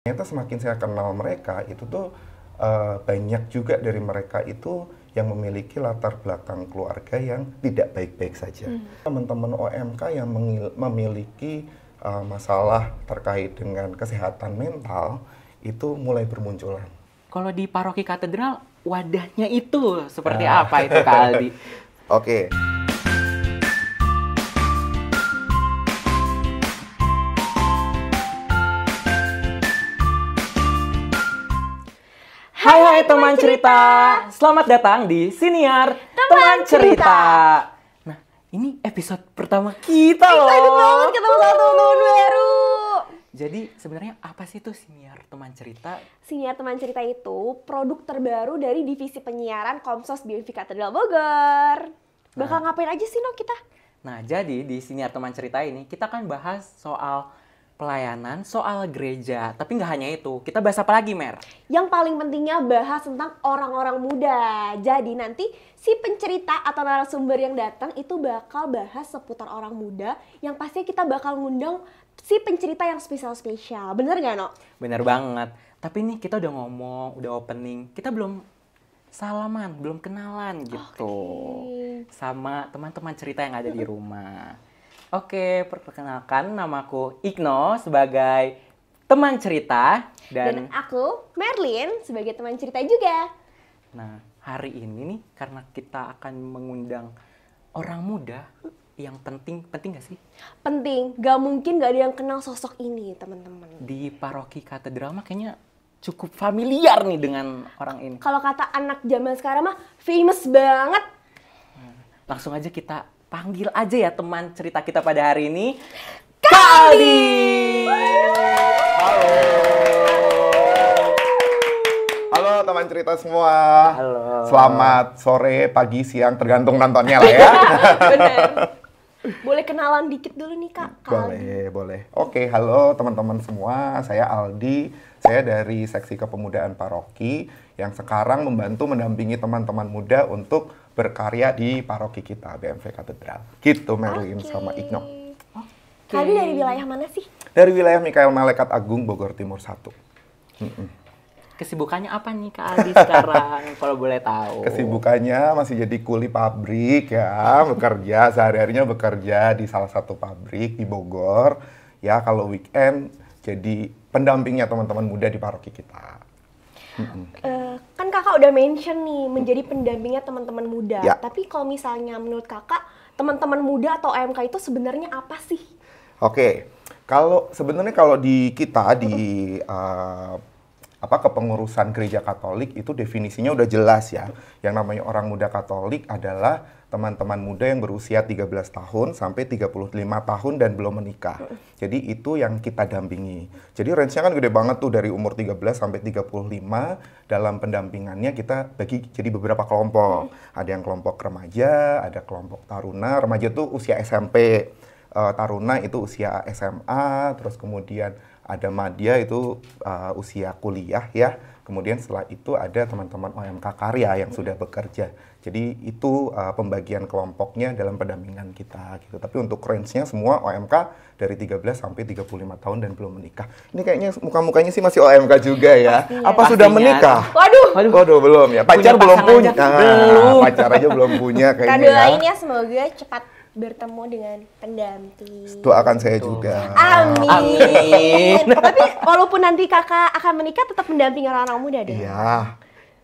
Ternyata semakin saya kenal mereka, itu tuh banyak juga dari mereka itu yang memiliki latar belakang keluarga yang tidak baik-baik saja. Teman-teman OMK yang memiliki masalah terkait dengan kesehatan mental, itu mulai bermunculan. Kalau di Paroki Katedral, wadahnya itu seperti apa itu Kak Aldi? Oke. Hai teman cerita, selamat datang di Siniar Teman Cerita. Nah, ini episode pertama kita loh. Excited banget ketemu sama teman-teman baru. Jadi sebenarnya apa sih tuh Siniar Teman Cerita? Siniar Teman Cerita itu produk terbaru dari divisi penyiaran Komsos BMV Katedral Bogor. Bakal ngapain aja sih kita? Nah, jadi di Siniar Teman Cerita ini kita akan bahas soal pelayanan, soal gereja. Tapi nggak hanya itu, kita bahas apa lagi, Mer? Yang paling pentingnya bahas tentang orang-orang muda. Jadi nanti si pencerita atau narasumber yang datang itu bakal bahas seputar orang muda. Yang pasti kita bakal ngundang si pencerita yang spesial-spesial. Bener nggak, No? Bener banget. Tapi nih kita udah ngomong, udah opening. Kita belum salaman, belum kenalan gitu. Sama teman-teman cerita yang ada di rumah. Oke, perkenalkan namaku Igno sebagai teman cerita Dan aku, Merlin, sebagai teman cerita juga. Nah, hari ini nih karena kita akan mengundang orang muda yang penting gak sih? Penting, gak mungkin gak ada yang kenal sosok ini, teman-teman. Di Paroki Katedral mah kayaknya cukup familiar nih dengan orang ini. Kalau kata anak zaman sekarang mah famous banget. Langsung aja kita panggil aja ya teman cerita kita pada hari ini, Kak Aldi. Halo. Halo teman cerita semua. Halo. Selamat sore, pagi, siang, tergantung nontonnya lah ya. Bener. Boleh kenalan dikit dulu nih Kak Aldi. Boleh. Oke, halo teman-teman semua. Saya Aldi. Saya dari Seksi Kepemudaan Paroki yang sekarang membantu mendampingi teman-teman muda untuk berkarya di paroki kita, BMV Katedral. Gitu, Merlin sama Igno. Kak Aldi dari wilayah mana sih? Dari wilayah Mikael Malaikat Agung, Bogor Timur 1. Kesibukannya apa nih Kak Aldi sekarang kalau boleh tahu? Kesibukannya masih jadi kuli pabrik ya, bekerja sehari-harinya bekerja di salah satu pabrik di Bogor. Ya, kalau weekend jadi pendampingnya teman-teman muda di paroki kita. Kan kakak udah mention nih menjadi pendampingnya teman-teman muda. Ya. Tapi kalau misalnya menurut kakak teman-teman muda atau OMK itu sebenarnya apa sih? Oke, sebenarnya kalau di kita di kepengurusan gereja Katolik itu definisinya udah jelas ya. Yang namanya orang muda Katolik adalah teman-teman muda yang berusia 13 tahun sampai 35 tahun dan belum menikah. Jadi itu yang kita dampingi. Jadi range-nya kan gede banget tuh dari umur 13 sampai 35. Dalam pendampingannya kita bagi jadi beberapa kelompok. Ada yang kelompok remaja, ada kelompok taruna. Remaja tuh usia SMP. Taruna itu usia SMA, terus kemudian ada madya itu usia kuliah ya. Kemudian setelah itu ada teman-teman OMK Karya yang sudah bekerja. Jadi itu pembagian kelompoknya dalam pendampingan kita gitu. Tapi untuk range-nya semua OMK dari 13 sampai 35 tahun dan belum menikah. Ini kayaknya muka-mukanya sih masih OMK juga ya. Pastinya. Apa sudah menikah? Waduh, Belum ya. Pacar belum punya. Belum. Pacar aja belum punya Kak kayaknya doain ya. ya semoga cepat bertemu dengan pendamping. Doakan saya juga. Amin. Tapi walaupun nanti kakak akan menikah tetap mendampingi orang-orang muda deh. Iya.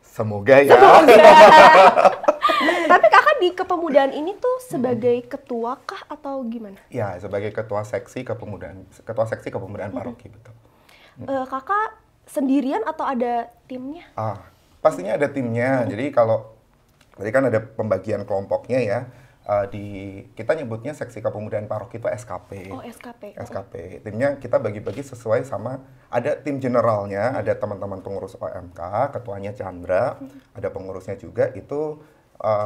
Semoga ya. Tapi kakak di kepemudaan ini tuh sebagai ketua kah atau gimana? Ya, sebagai ketua seksi kepemudaan paroki betul. Kakak sendirian atau ada timnya? Pastinya ada timnya. Jadi kalau tadi kan ada pembagian kelompoknya ya. Kita nyebutnya seksi kepemudaan paroki itu SKP. Oh, SKP. SKP. Timnya kita bagi-bagi sesuai sama, ada tim generalnya, ada teman-teman pengurus OMK, ketuanya Chandra, ada pengurusnya juga, itu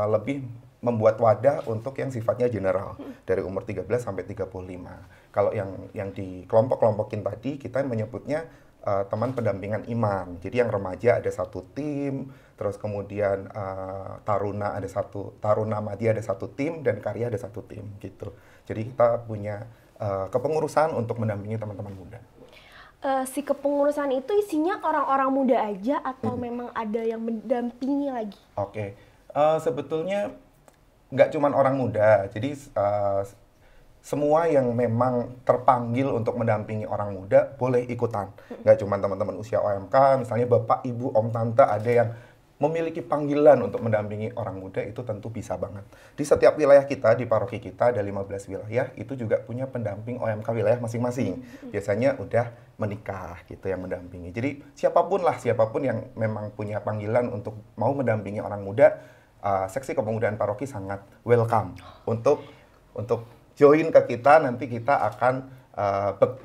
lebih membuat wadah untuk yang sifatnya general, dari umur 13 sampai 35. Kalau yang di kelompok-kelompokin tadi, kita menyebutnya teman pendampingan iman. Jadi yang remaja ada satu tim, terus kemudian taruna madya ada satu tim, dan karya ada satu tim gitu. Jadi kita punya kepengurusan untuk mendampingi teman-teman muda. Si kepengurusan itu isinya orang-orang muda aja atau memang ada yang mendampingi lagi? Oke. Sebetulnya nggak cuman orang muda, jadi semua yang memang terpanggil untuk mendampingi orang muda boleh ikutan. Nggak cuma teman-teman usia OMK, misalnya bapak, ibu, om, tante, ada yang memiliki panggilan untuk mendampingi orang muda, itu tentu bisa banget. Di setiap wilayah kita, di paroki kita ada 15 wilayah, itu juga punya pendamping OMK wilayah masing-masing. Biasanya udah menikah gitu yang mendampingi. Jadi siapapun yang memang punya panggilan untuk mau mendampingi orang muda, seksi kepemudaan paroki sangat welcome untuk join ke kita. Nanti kita akan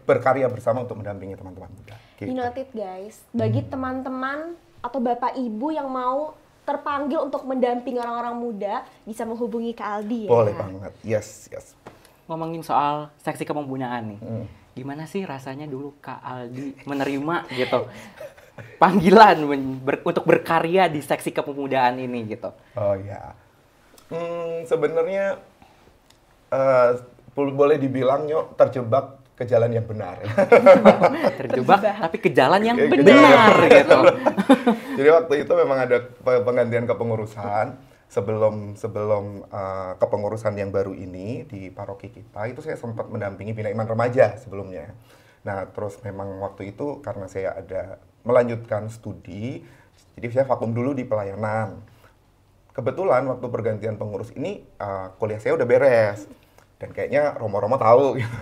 berkarya bersama untuk mendampingi teman-teman muda. Gitu. Noted guys, bagi teman-teman atau bapak ibu yang mau terpanggil untuk mendampingi orang-orang muda, bisa menghubungi Kak Aldi ya. Boleh banget, yes. Ngomongin soal seksi kepemudaan nih, gimana sih rasanya dulu Kak Aldi menerima gitu panggilan untuk berkarya di seksi kepemudaan ini gitu? Oh ya, sebenarnya boleh dibilang terjebak ke jalan yang benar. Terjebak tapi ke jalan yang benar gitu. Jadi waktu itu memang ada penggantian kepengurusan. Sebelum kepengurusan yang baru ini di paroki kita, itu saya sempat mendampingi Bina Iman Remaja sebelumnya. Nah, terus memang waktu itu karena saya ada melanjutkan studi, jadi saya vakum dulu di pelayanan. Kebetulan waktu pergantian pengurus ini, kuliah saya udah beres. Dan kayaknya Romo-Romo tahu, gitu.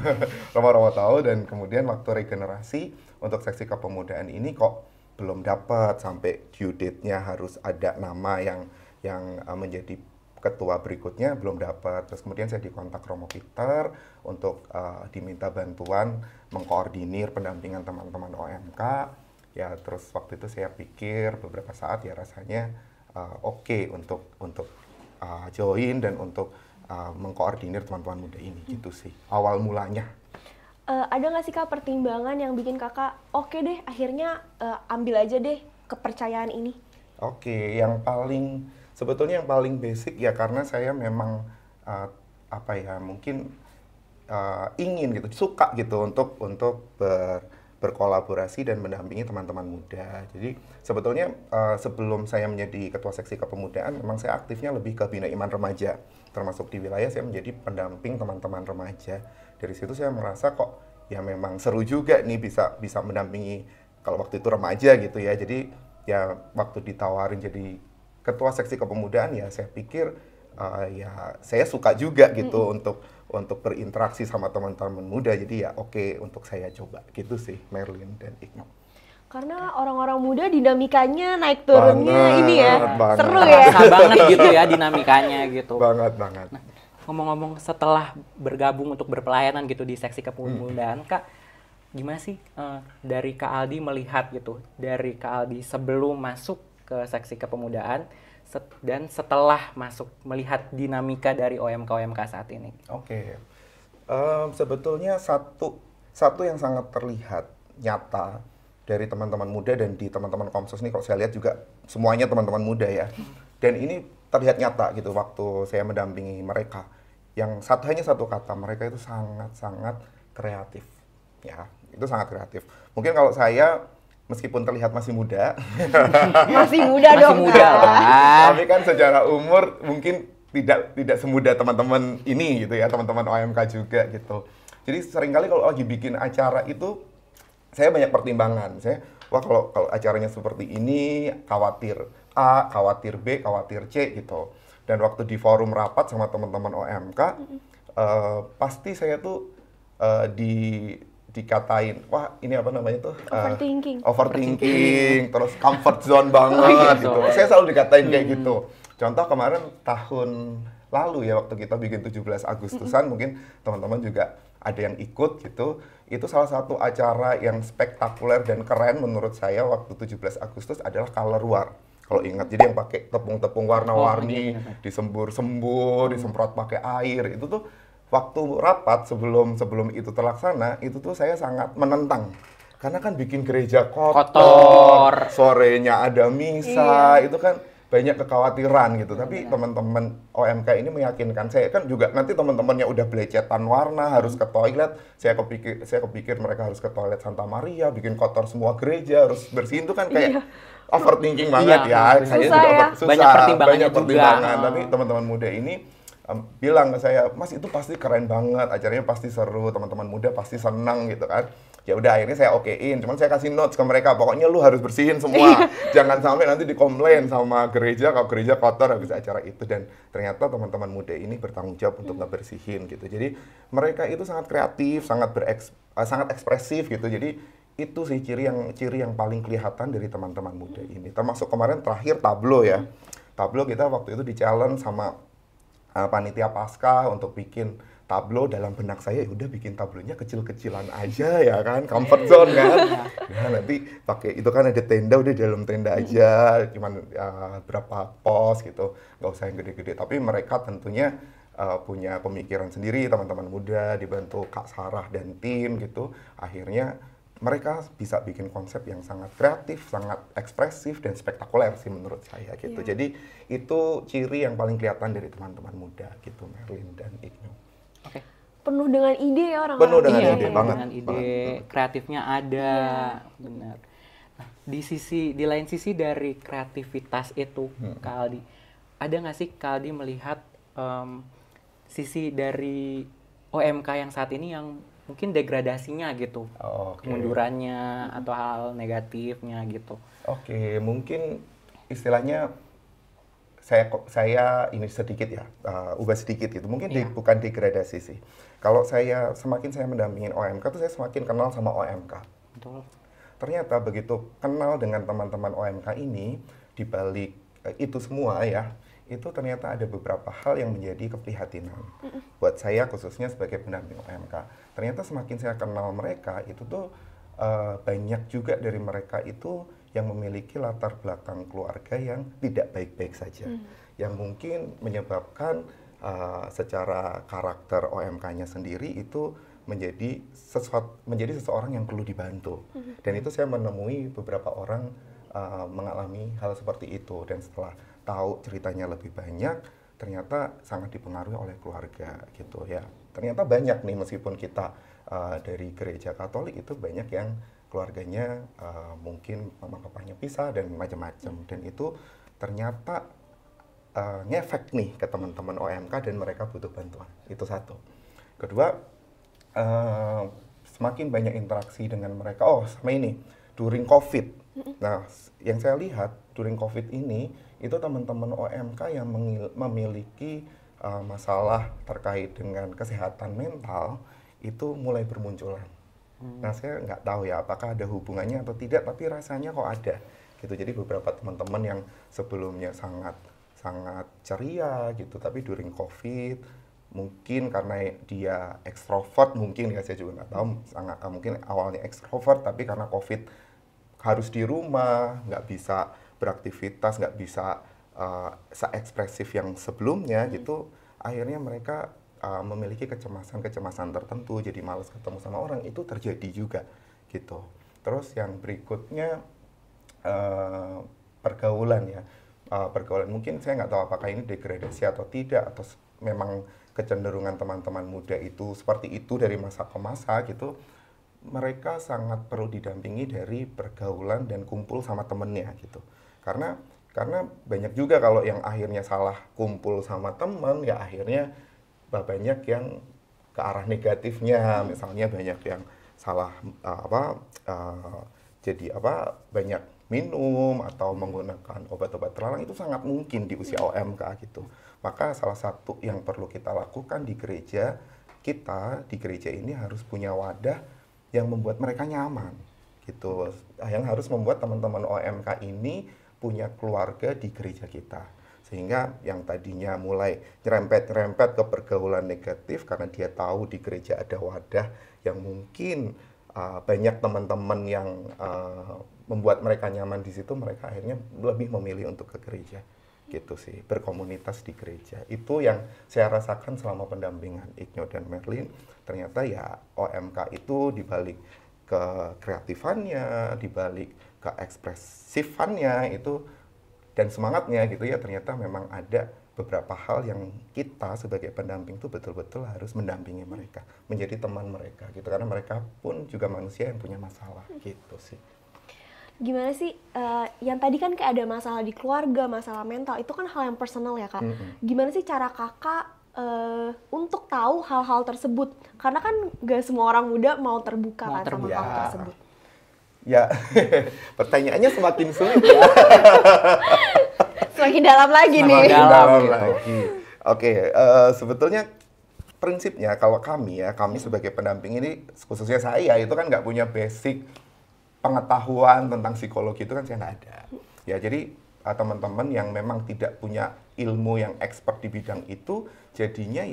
Romo-Romo tahu, dan kemudian waktu regenerasi untuk seksi kepemudaan ini kok belum dapat, sampai due date-nya harus ada nama yang menjadi ketua berikutnya, belum dapat. Terus kemudian saya dikontak Romo Peter untuk diminta bantuan mengkoordinir pendampingan teman-teman OMK. Ya terus waktu itu saya pikir beberapa saat ya rasanya oke untuk join dan untuk mengkoordinir teman-teman muda ini, gitu sih awal mulanya. Ada nggak sih Kak pertimbangan yang bikin Kakak oke deh akhirnya ambil aja deh kepercayaan ini? Oke, sebetulnya yang paling basic ya karena saya memang mungkin ingin gitu, suka gitu untuk berkolaborasi dan mendampingi teman-teman muda. Jadi sebetulnya sebelum saya menjadi ketua seksi kepemudaan, memang saya aktifnya lebih ke Bina Iman Remaja. Termasuk di wilayah saya menjadi pendamping teman-teman remaja. Dari situ saya merasa kok ya memang seru juga nih bisa mendampingi kalau waktu itu remaja gitu ya. Jadi ya waktu ditawarin jadi ketua seksi kepemudaan ya saya pikir ya saya suka juga gitu untuk berinteraksi sama teman-teman muda. Jadi ya oke untuk saya coba gitu sih, Merlin dan Igno. Karena orang-orang muda dinamikanya naik turunnya ini ya, banget. seru ya. Terasa banget gitu ya dinamikanya gitu. Banget. Nah, ngomong-ngomong setelah bergabung untuk berpelayanan gitu di seksi kepemudaan, Kak, gimana sih dari Kak Aldi melihat gitu, dari Kak Aldi sebelum masuk ke seksi kepemudaan dan setelah masuk melihat dinamika dari OMK saat ini? Oke. Sebetulnya satu yang sangat terlihat nyata dari teman-teman muda dan di teman-teman Komsos nih, kalau saya lihat juga semuanya teman-teman muda ya. Dan ini terlihat nyata gitu waktu saya mendampingi mereka. Yang hanya satu kata, mereka itu sangat-sangat kreatif. Ya, itu sangat kreatif. Mungkin kalau saya meskipun terlihat masih muda, masih muda dong. Masih muda lah. Tapi kan secara umur mungkin tidak semuda teman-teman ini gitu ya, teman-teman OMK juga gitu. Jadi seringkali kalau lagi bikin acara itu saya banyak pertimbangan. Kalau acaranya seperti ini, khawatir A, khawatir B, khawatir C gitu. Dan waktu di forum rapat sama teman-teman OMK, pasti saya tuh dikatain, wah ini apa namanya tuh? Overthinking, terus comfort zone banget gitu. Saya selalu dikatain kayak gitu. Contoh kemarin tahun lalu ya, waktu kita bikin 17 Agustusan, mungkin teman-teman juga ada yang ikut gitu. Itu salah satu acara yang spektakuler dan keren menurut saya waktu 17 Agustus adalah Color War. Kalau ingat, jadi yang pakai tepung-tepung warna-warni, disembur-sembur, disemprot pakai air. Itu tuh waktu rapat sebelum itu terlaksana, itu tuh saya sangat menentang. Karena kan bikin gereja kotor, sorenya ada misa, itu kan banyak kekhawatiran gitu. Tapi teman-teman OMK ini meyakinkan saya, kan juga nanti teman-temannya udah belecetan warna, harus ke toilet. Saya kepikir mereka harus ke toilet Santa Maria, bikin kotor semua gereja, harus bersihin tuh kan kayak overthinking banget ya. Saya Susah juga ya. susah, Banyak pertimbangannya banyak juga. pertimbangan. Tapi teman-teman muda ini bilang ke saya, Mas itu pasti keren banget, acaranya pasti seru, teman-teman muda pasti senang gitu kan. Ya udah akhirnya saya okein, cuman saya kasih notes ke mereka, pokoknya lu harus bersihin semua, jangan sampai nanti dikomplain sama gereja kalau gereja kotor habis acara itu. Dan ternyata teman-teman muda ini bertanggung jawab untuk ngebersihin gitu. Jadi mereka itu sangat kreatif, sangat ekspresif gitu. Jadi itu sih ciri yang paling kelihatan dari teman-teman muda ini. Termasuk kemarin terakhir tablo ya, tablo kita waktu itu di challenge sama panitia Paskah untuk bikin tablo. Dalam benak saya udah bikin tablonya kecil-kecilan aja ya kan, comfort zone kan. Nah, nanti pakai itu kan ada tenda, udah dalam tenda aja, cuman berapa pos gitu, nggak usah yang gede-gede. Tapi mereka tentunya punya pemikiran sendiri, teman-teman muda dibantu Kak Sarah dan tim gitu. Akhirnya mereka bisa bikin konsep yang sangat kreatif, sangat ekspresif dan spektakuler sih menurut saya gitu. Jadi itu ciri yang paling kelihatan dari teman-teman muda gitu, Merlin dan Igno. Oke. Penuh dengan ide ya orang-orang. Penuh dengan Iya, ide penuh banget. dengan ide, kreatifnya ada, benar. Nah, di lain sisi dari kreativitas itu, Kak Aldi, ada nggak sih Kak Aldi melihat sisi dari OMK yang saat ini yang mungkin degradasinya gitu, kemundurannya atau hal negatifnya gitu? Oke, mungkin istilahnya saya ini sedikit ya, ubah sedikit gitu. Mungkin bukan degradasi sih. Kalau semakin saya mendampingin OMK tuh saya semakin kenal sama OMK. Betul. Ternyata begitu kenal dengan teman-teman OMK ini, di balik itu semua ya, itu ternyata ada beberapa hal yang menjadi keprihatinan. Buat saya khususnya sebagai pendamping OMK. Ternyata semakin saya kenal mereka, itu tuh banyak juga dari mereka itu yang memiliki latar belakang keluarga yang tidak baik-baik saja. Yang mungkin menyebabkan secara karakter OMK-nya sendiri itu menjadi seseorang yang perlu dibantu. Dan itu saya menemui beberapa orang mengalami hal seperti itu. Dan setelah tahu ceritanya lebih banyak, ternyata sangat dipengaruhi oleh keluarga gitu ya. Ternyata banyak nih, meskipun kita dari gereja Katolik itu banyak yang keluarganya mungkin mama papanya pisah dan macam-macam. Dan itu ternyata ngefek nih ke teman-teman OMK dan mereka butuh bantuan. Itu satu. Kedua, semakin banyak interaksi dengan mereka. Oh, sama ini, during COVID. Nah, yang saya lihat during COVID ini, itu teman-teman OMK yang memiliki masalah terkait dengan kesehatan mental, itu mulai bermunculan. Nah, saya nggak tahu ya apakah ada hubungannya atau tidak, tapi rasanya kok ada. Gitu. Jadi beberapa teman-teman yang sebelumnya sangat ceria gitu, tapi during COVID, mungkin karena dia ekstrovert, mungkin ya saya juga nggak tahu, mungkin awalnya ekstrovert, tapi karena COVID harus di rumah, nggak bisa beraktivitas, nggak bisa se-ekspresif yang sebelumnya gitu, akhirnya mereka memiliki kecemasan tertentu, jadi malas ketemu sama orang, itu terjadi juga gitu. Terus yang berikutnya pergaulan ya. Pergaulan mungkin saya nggak tahu apakah ini degradasi atau tidak, atau memang kecenderungan teman-teman muda itu seperti itu dari masa ke masa gitu. Mereka sangat perlu didampingi dari pergaulan dan kumpul sama temennya gitu. Karena banyak juga kalau yang akhirnya salah kumpul sama teman, ya akhirnya banyak yang ke arah negatifnya. Misalnya banyak yang salah banyak minum atau menggunakan obat-obat terlarang, itu sangat mungkin di usia OMK gitu. Maka salah satu yang perlu kita lakukan di gereja ini harus punya wadah yang membuat mereka nyaman gitu. Yang harus membuat teman-teman OMK ini punya keluarga di gereja kita. Sehingga yang tadinya mulai nyerempet-nyerempet ke pergaulan negatif karena dia tahu di gereja ada wadah yang mungkin banyak teman-teman yang membuat mereka nyaman di situ, mereka akhirnya lebih memilih untuk ke gereja gitu sih, berkomunitas di gereja. Itu yang saya rasakan selama pendampingan Igno dan Merlin. Ternyata ya OMK itu dibalik ke kreatifannya, dibalik ke ekspresifannya, itu dan semangatnya gitu ya, ternyata memang ada beberapa hal yang kita sebagai pendamping tuh betul-betul harus mendampingi mereka, menjadi teman mereka gitu, karena mereka pun juga manusia yang punya masalah gitu sih. Gimana sih, yang tadi kan kayak ada masalah di keluarga, masalah mental, itu kan hal yang personal ya Kak. Gimana sih cara Kakak untuk tahu hal-hal tersebut? Karena kan gak semua orang muda mau terbuka kan sama hal tersebut. Ya, pertanyaannya semakin sulit ya. Semakin dalam lagi nih. Dalam gitu. lagi. Oke, sebetulnya prinsipnya kalau kami sebagai pendamping ini, khususnya saya itu kan nggak punya basic pengetahuan tentang psikologi, itu kan saya nggak ada. Ya, jadi teman-teman yang memang tidak punya ilmu yang expert di bidang itu, jadinya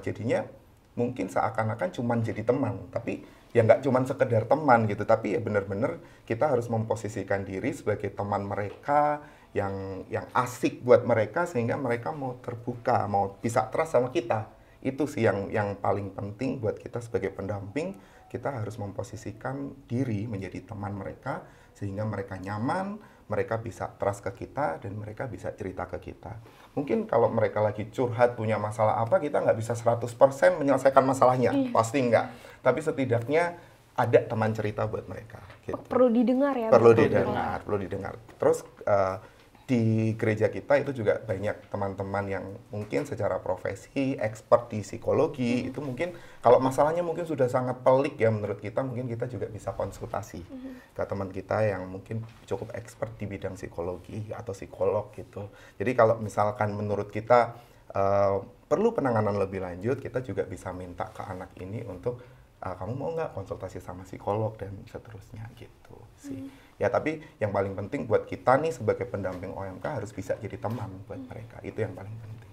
jadinya mungkin seakan-akan cuman jadi teman, tapi ya nggak cuman sekedar teman gitu, tapi ya benar-benar kita harus memposisikan diri sebagai teman mereka yang asik buat mereka, sehingga mereka mau terbuka, mau bisa trust sama kita. Itu sih yang paling penting buat kita sebagai pendamping. Kita harus memposisikan diri menjadi teman mereka, sehingga mereka nyaman, mereka bisa trust ke kita, dan mereka bisa cerita ke kita. Mungkin kalau mereka lagi curhat, punya masalah apa, kita nggak bisa 100% menyelesaikan masalahnya, pasti nggak. Tapi setidaknya ada teman cerita buat mereka. Gitu. Perlu didengar ya? Perlu didengar. Terus di gereja kita itu juga banyak teman-teman yang mungkin secara profesi, expert di psikologi, itu mungkin kalau masalahnya mungkin sudah sangat pelik ya menurut kita, mungkin kita juga bisa konsultasi ke teman kita yang mungkin cukup expert di bidang psikologi atau psikolog gitu. Jadi kalau misalkan menurut kita perlu penanganan lebih lanjut, kita juga bisa minta ke anak ini untuk kamu mau nggak konsultasi sama psikolog dan seterusnya gitu sih. Ya, tapi yang paling penting buat kita nih sebagai pendamping OMK harus bisa jadi teman buat mereka. Itu yang paling penting.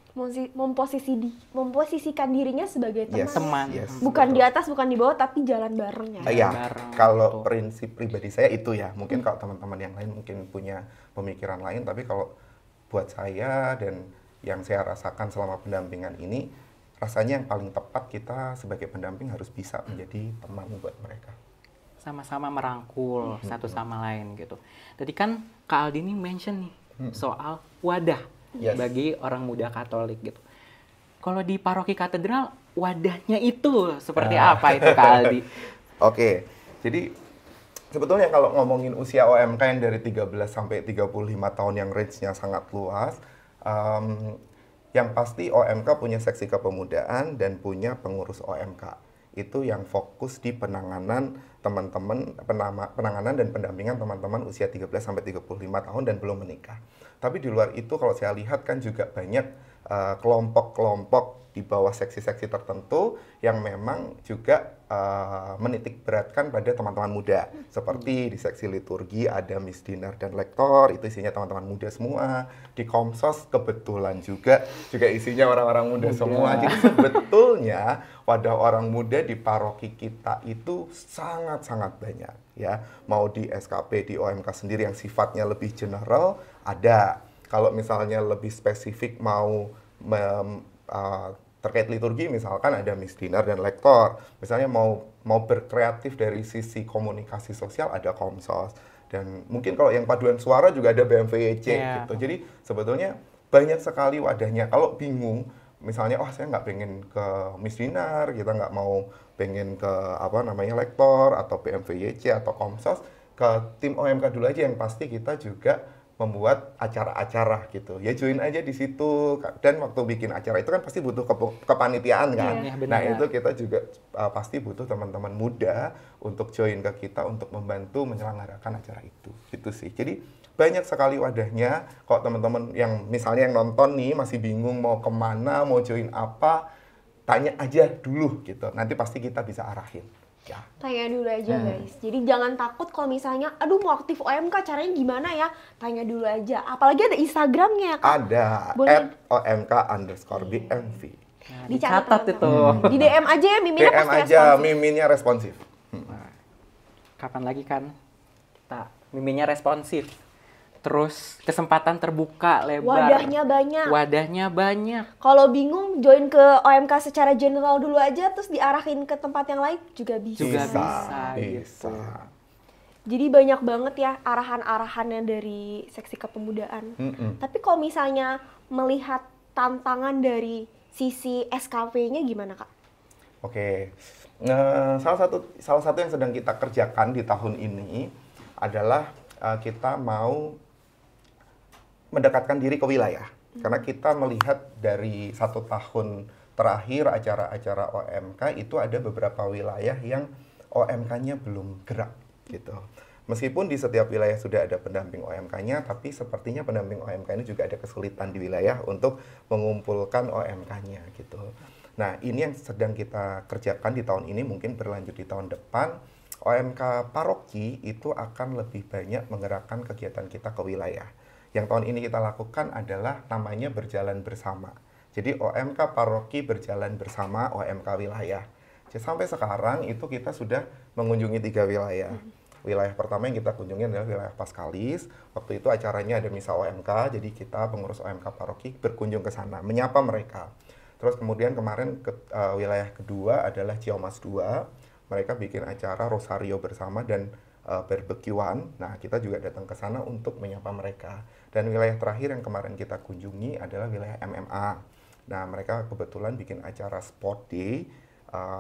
Memposisikan dirinya sebagai teman. Teman. Bukan di atas, bukan di bawah, tapi jalan bareng ya. Iya, kalau prinsip pribadi saya itu ya. Mungkin kalau teman-teman yang lain mungkin punya pemikiran lain, tapi kalau buat saya dan yang saya rasakan selama pendampingan ini, rasanya yang paling tepat kita sebagai pendamping harus bisa menjadi teman buat mereka. Sama-sama merangkul satu sama lain gitu. Tadi kan Kak Aldi nih mention nih soal wadah bagi orang muda Katolik gitu. Kalau di paroki katedral, wadahnya itu seperti apa itu Kak Aldi? Oke, jadi sebetulnya kalau ngomongin usia OMK yang dari 13 sampai 35 tahun yang range-nya sangat luas, yang pasti OMK punya seksi kepemudaan dan punya pengurus OMK. Itu yang fokus di penanganan teman-teman, penanganan dan pendampingan teman-teman usia 13 sampai 35 tahun dan belum menikah. Tapi di luar itu kalau saya lihat kan juga banyak kelompok-kelompok di bawah seksi-seksi tertentu yang memang juga menitik beratkan pada teman-teman muda. Seperti di seksi liturgi ada misdiner dan lektor, itu isinya teman-teman muda semua. Di Komsos kebetulan juga isinya orang-orang muda semua. Jadi sebetulnya wadah orang muda di paroki kita itu sangat-sangat banyak ya. Mau di SKP, di OMK sendiri yang sifatnya lebih general ada. Kalau misalnya lebih spesifik mau terkait liturgi misalkan ada misdiner dan lektor. Misalnya mau berkreatif dari sisi komunikasi sosial ada Komsos. Dan mungkin kalau yang paduan suara juga ada BMVYC gitu. Jadi sebetulnya banyak sekali wadahnya. Kalau bingung, misalnya saya nggak pengen ke misdiner, kita nggak mau pengen ke lektor atau BMVYC atau Komsos, ke tim OMK dulu aja, yang pasti kita juga membuat acara-acara gitu. Ya join aja di situ. Dan waktu bikin acara itu kan pasti butuh kepanitiaan kan. Nah, itu kita juga pasti butuh teman-teman muda untuk join ke kita untuk membantu menyelenggarakan acara itu. Gitu sih. Jadi banyak sekali wadahnya. Kalau teman-teman yang misalnya yang nonton nih masih bingung mau kemana, mau join apa, tanya aja dulu gitu. Nanti pasti kita bisa arahin. Ya. Tanya dulu aja guys. Jadi jangan takut kalau misalnya, aduh mau aktif OMK caranya gimana ya? Tanya dulu aja. Apalagi ada Instagramnya kan? Ada. @omk_bmv. Nah, dicatat itu. Di DM aja ya, Miminnya DM pasti aja, responsif. Miminnya responsif. Nah, kapan lagi kan kita miminnya responsif. Terus kesempatan terbuka lebar. Wadahnya banyak. Kalau bingung join ke OMK secara general dulu aja, terus diarahin ke tempat yang lain juga bisa. Bisa. Gitu. Jadi banyak banget ya arahan-arahannya dari seksi kepemudaan. Tapi kalau misalnya melihat tantangan dari sisi SKP-nya gimana, Kak? Oke. Nah, salah satu yang sedang kita kerjakan di tahun ini adalah kita mau mendekatkan diri ke wilayah. Karena kita melihat dari 1 tahun terakhir acara-acara OMK itu ada beberapa wilayah yang OMK-nya belum gerak gitu. Meskipun di setiap wilayah sudah ada pendamping OMK-nya, tapi sepertinya pendamping OMK ini juga ada kesulitan di wilayah untuk mengumpulkan OMK-nya gitu. Nah, ini yang sedang kita kerjakan di tahun ini, mungkin berlanjut di tahun depan. OMK paroki itu akan lebih banyak menggerakkan kegiatan kita ke wilayah. Yang tahun ini kita lakukan adalah namanya berjalan bersama. Jadi OMK paroki berjalan bersama OMK wilayah. Jadi sampai sekarang itu kita sudah mengunjungi 3 wilayah. Wilayah pertama yang kita kunjungi adalah wilayah Paskalis. Waktu itu acaranya ada misa OMK, jadi kita pengurus OMK paroki berkunjung ke sana, menyapa mereka. Terus kemudian kemarin wilayah kedua adalah Ciomas 2. Mereka bikin acara Rosario bersama dan barbekyuan. Nah, kita juga datang ke sana untuk menyapa mereka. Dan wilayah terakhir yang kemarin kita kunjungi adalah wilayah MMA. Nah, mereka kebetulan bikin acara sport day,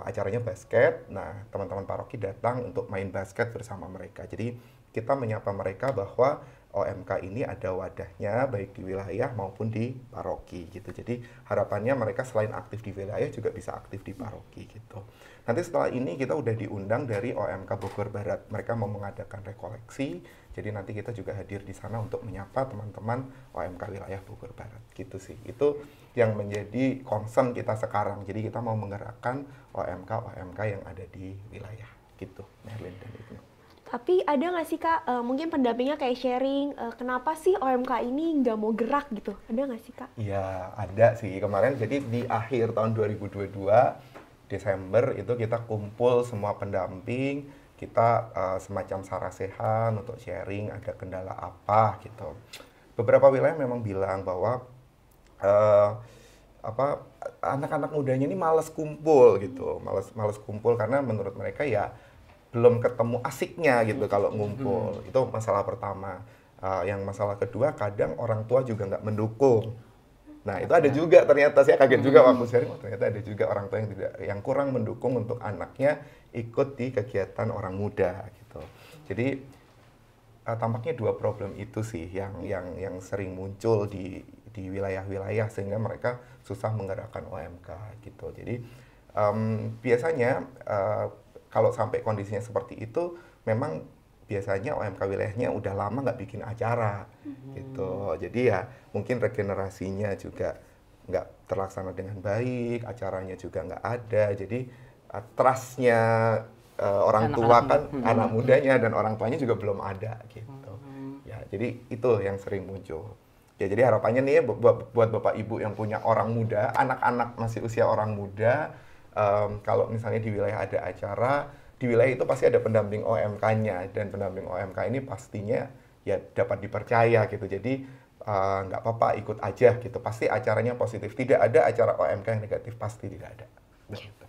acaranya basket. Nah, teman-teman paroki datang untuk main basket bersama mereka. Jadi, kita menyapa mereka bahwa OMK ini ada wadahnya baik di wilayah maupun di paroki gitu. Jadi harapannya mereka selain aktif di wilayah juga bisa aktif di paroki gitu. Nanti setelah ini kita udah diundang dari OMK Bogor Barat. Mereka mau mengadakan rekoleksi. Jadi nanti kita juga hadir di sana untuk menyapa teman-teman OMK wilayah Bogor Barat gitu sih. Itu yang menjadi concern kita sekarang. Jadi kita mau menggerakkan OMK yang ada di wilayah gitu. Merlin dan Ibnu. Tapi ada nggak sih, Kak, mungkin pendampingnya kayak sharing, kenapa sih OMK ini nggak mau gerak gitu? Ada nggak sih, Kak? Iya, ada sih. Kemarin jadi di akhir tahun 2022, Desember itu kita kumpul semua pendamping, kita semacam sarasehan untuk sharing ada kendala apa gitu. Beberapa wilayah memang bilang bahwa anak-anak mudanya ini malas kumpul gitu, malas kumpul karena menurut mereka ya belum ketemu asiknya gitu kalau ngumpul. Itu masalah pertama. Yang masalah kedua, kadang orang tua juga nggak mendukung. Nah, itu ada juga ternyata, saya kaget juga waktu sharing, ternyata ada juga orang tua yang kurang mendukung untuk anaknya ikut di kegiatan orang muda gitu. Jadi tampaknya 2 problem itu sih yang sering muncul di wilayah-wilayah sehingga mereka susah menggerakkan OMK gitu. Jadi biasanya kalau sampai kondisinya seperti itu, memang biasanya OMK wilayahnya udah lama nggak bikin acara, gitu. Jadi ya mungkin regenerasinya juga nggak terlaksana dengan baik, acaranya juga nggak ada. Jadi trust-nya orang tua kan, anak mudanya dan orang tuanya juga belum ada, gitu. Ya, jadi itu yang sering muncul. Ya, jadi harapannya nih buat Bapak Ibu yang punya orang muda, anak-anak masih usia orang muda, kalau misalnya di wilayah ada acara, di wilayah itu pasti ada pendamping OMK-nya, dan pendamping OMK ini pastinya ya dapat dipercaya gitu. Jadi nggak apa-apa, ikut aja gitu. Pasti acaranya positif. Tidak ada acara OMK yang negatif, pasti tidak ada. Begitu.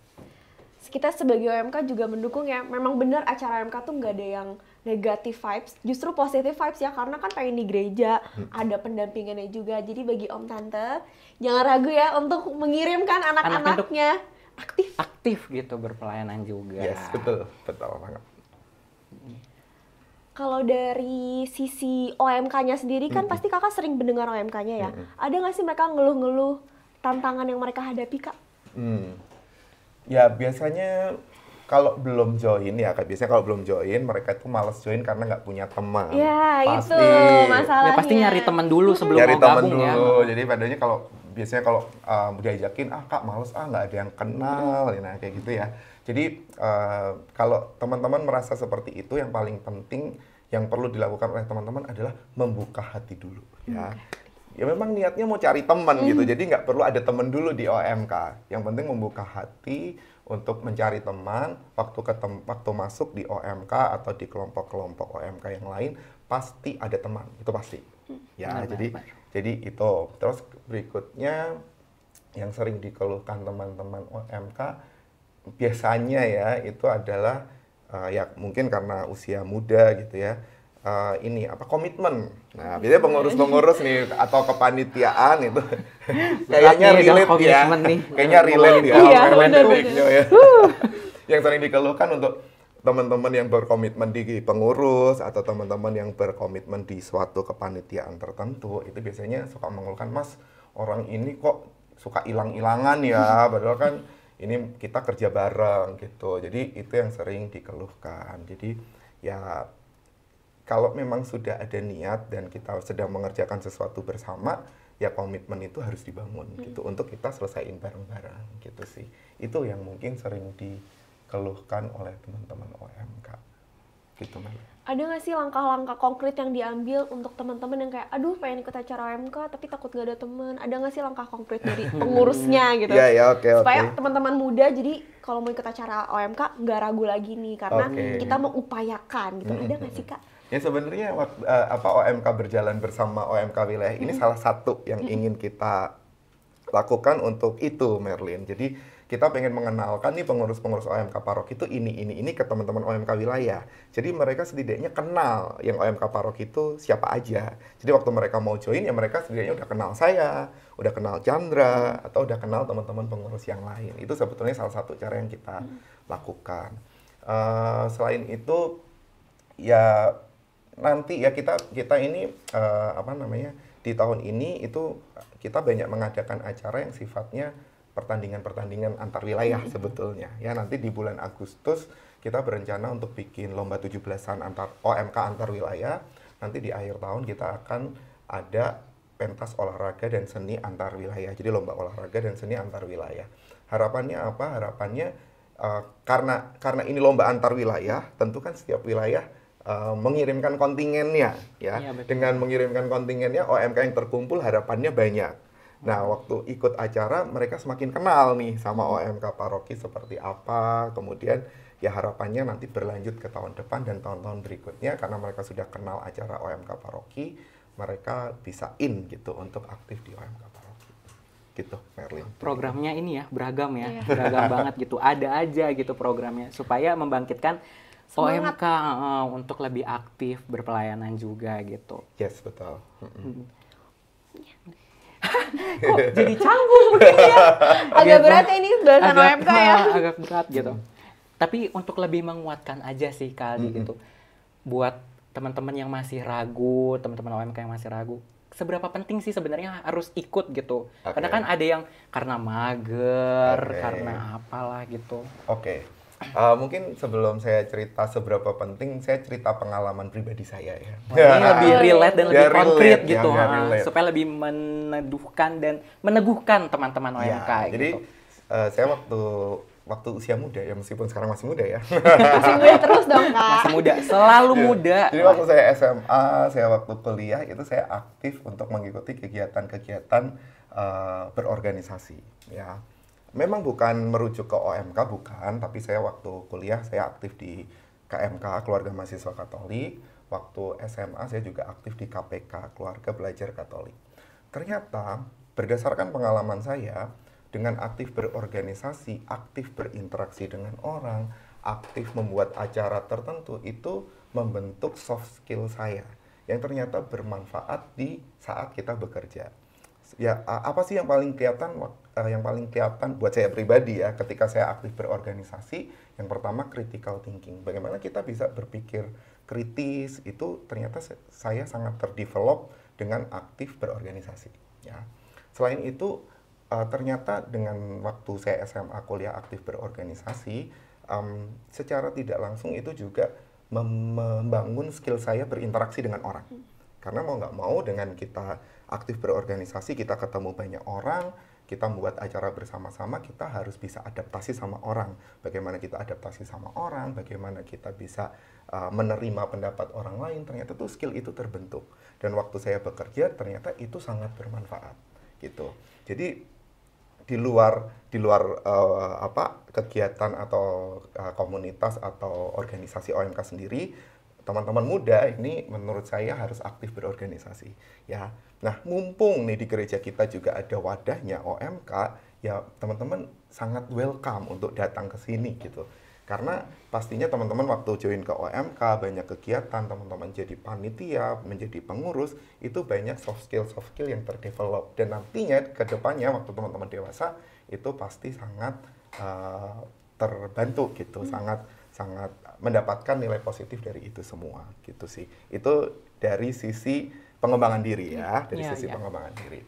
Kita sebagai OMK juga mendukung ya. Memang benar acara OMK tuh nggak ada yang negatif vibes, justru positif vibes ya, karena kan pengen di gereja, ada pendampingannya juga. Jadi bagi om tante, jangan ragu ya untuk mengirimkan anak-anaknya aktif gitu, berpelayanan juga. Yes, betul banget. Kalau dari sisi OMK-nya sendiri kan pasti kakak sering mendengar OMK-nya ya. Ada nggak sih mereka ngeluh-ngeluh tantangan yang mereka hadapi, Kak? Ya biasanya kalau belum join ya, biasanya kalau belum join mereka itu malas join karena nggak punya teman. Ya pasti. itu masalahnya. Ya pasti nyari teman dulu sebelum nyari mau teman gabung dulu. ya. Jadi padahal biasanya kalau diajakin, Kak males, nggak ada yang kenal, nah kayak gitu ya. Jadi kalau teman-teman merasa seperti itu, yang paling penting yang perlu dilakukan oleh teman-teman adalah membuka hati dulu ya. Ya memang niatnya mau cari teman gitu, jadi nggak perlu ada teman dulu di OMK. Yang penting membuka hati untuk mencari teman. Waktu masuk di OMK atau di kelompok-kelompok OMK yang lain, pasti ada teman, itu pasti. Ya, jadi itu. Terus berikutnya yang sering dikeluhkan teman-teman OMK biasanya ya itu adalah ya mungkin karena usia muda gitu ya. Ini apa komitmen. Nah, biasanya pengurus-pengurus nih atau kepanitiaan itu kayaknya nih, relate ya. komitmen nih. Kayaknya relate ya. Iya, sama bener, Melendeknya ya. Yang sering dikeluhkan untuk teman-teman yang berkomitmen di pengurus atau teman-teman yang berkomitmen di suatu kepanitiaan tertentu itu biasanya suka mengeluhkan, Mas, orang ini kok suka hilang-hilangan ya, padahal kan ini kita kerja bareng gitu. Jadi itu yang sering dikeluhkan. Jadi ya kalau memang sudah ada niat dan kita sedang mengerjakan sesuatu bersama, ya komitmen itu harus dibangun gitu untuk kita selesaiin bareng-bareng gitu sih. Itu yang mungkin sering dikeluhkan oleh teman-teman OMK gitu, Mel. Ada nggak sih langkah-langkah konkret yang diambil untuk teman-teman yang kayak, aduh pengen ikut acara OMK tapi takut gak ada teman? Ada nggak sih langkah konkret dari pengurusnya gitu? Ya, oke. Supaya teman-teman muda jadi kalau mau ikut acara OMK nggak ragu lagi nih karena Oke. kita mengupayakan gitu. Ada nggak sih Kak? Ya sebenarnya OMK berjalan bersama OMK wilayah ini salah satu yang ingin kita lakukan untuk itu, Merlin. Jadi kita pengen mengenalkan nih pengurus-pengurus OMK Paroki itu ini ke teman-teman OMK wilayah. Jadi mereka setidaknya kenal yang OMK Paroki itu siapa aja. Jadi waktu mereka mau join ya mereka setidaknya udah kenal saya, udah kenal Chandra, atau udah kenal teman-teman pengurus yang lain. Itu sebetulnya salah satu cara yang kita lakukan. Selain itu ya nanti ya kita ini di tahun ini itu kita banyak mengadakan acara yang sifatnya pertandingan-pertandingan antar wilayah sebetulnya. Ya nanti di bulan Agustus kita berencana untuk bikin lomba 17-an OMK antar wilayah. Nanti di akhir tahun kita akan ada pentas olahraga dan seni antar wilayah. Jadi lomba olahraga dan seni antar wilayah. Harapannya apa? Harapannya karena ini lomba antar wilayah, tentu kan setiap wilayah mengirimkan kontingennya ya. Iya, betul. Dengan mengirimkan kontingennya OMK yang terkumpul harapannya banyak. Nah, waktu ikut acara mereka semakin kenal nih sama OMK Paroki seperti apa. Kemudian ya harapannya nanti berlanjut ke tahun depan dan tahun-tahun berikutnya karena mereka sudah kenal acara OMK Paroki, mereka bisa gitu untuk aktif di OMK Paroki. Gitu, Merlin. Programnya ini ya beragam ya, Iya. beragam banget gitu. Ada aja gitu programnya supaya membangkitkan Semangat. OMK untuk lebih aktif berpelayanan juga gitu. Yes, betul. Kok jadi canggung begini ya? Agak Gitu. berat ya ini bahasan OMK ya. Agak berat gitu. Tapi untuk lebih menguatkan aja sih kali gitu. Buat teman-teman yang masih ragu, teman-teman OMK yang masih ragu, seberapa penting sih sebenarnya harus ikut gitu. Oke. Karena kan ada yang karena mager, Oke. karena apalah gitu. Oke. Mungkin sebelum saya cerita seberapa penting, saya cerita pengalaman pribadi saya ya. Wah, ini lebih relate dan lebih Biar konkret relate, gitu, ya, biar relate. supaya lebih meneduhkan dan meneguhkan teman-teman OMK Ya, jadi gitu. saya waktu usia muda ya, meskipun sekarang masih muda ya. Masih muda terus dong Kak. Masih muda, selalu muda. Jadi waktu saya SMA, saya waktu kuliah itu saya aktif untuk mengikuti kegiatan-kegiatan berorganisasi ya. Memang bukan merujuk ke OMK, bukan, tapi saya waktu kuliah saya aktif di KMK, Keluarga Mahasiswa Katolik. Waktu SMA saya juga aktif di KPK, Keluarga Belajar Katolik. Ternyata berdasarkan pengalaman saya, dengan aktif berorganisasi, aktif berinteraksi dengan orang, aktif membuat acara tertentu, itu membentuk soft skill saya yang ternyata bermanfaat di saat kita bekerja. Ya, apa sih yang paling kelihatan buat saya pribadi ya ketika saya aktif berorganisasi? Yang pertama critical thinking. Bagaimana kita bisa berpikir kritis, itu ternyata saya sangat terdevelop dengan aktif berorganisasi ya. Selain itu ternyata dengan waktu saya SMA kuliah aktif berorganisasi, secara tidak langsung itu juga membangun skill saya berinteraksi dengan orang. Karena mau nggak mau dengan kita aktif berorganisasi, kita ketemu banyak orang, kita membuat acara bersama-sama, kita harus bisa adaptasi sama orang. Bagaimana kita adaptasi sama orang, bagaimana kita bisa menerima pendapat orang lain, ternyata tuh skill itu terbentuk. Dan waktu saya bekerja, ternyata itu sangat bermanfaat. Gitu. Jadi di luar kegiatan atau komunitas atau organisasi OMK sendiri, teman-teman muda ini menurut saya harus aktif berorganisasi ya. Nah, mumpung nih di gereja kita juga ada wadahnya OMK, ya teman-teman sangat welcome untuk datang ke sini gitu. Karena pastinya teman-teman waktu join ke OMK, banyak kegiatan, teman-teman jadi panitia, menjadi pengurus, itu banyak soft skill yang terdevelop. Dan nantinya ke depannya waktu teman-teman dewasa, itu pasti sangat terbantu gitu, sangat mendapatkan nilai positif dari itu semua gitu sih. Itu dari sisi pengembangan diri ya, dari sisi pengembangan diri.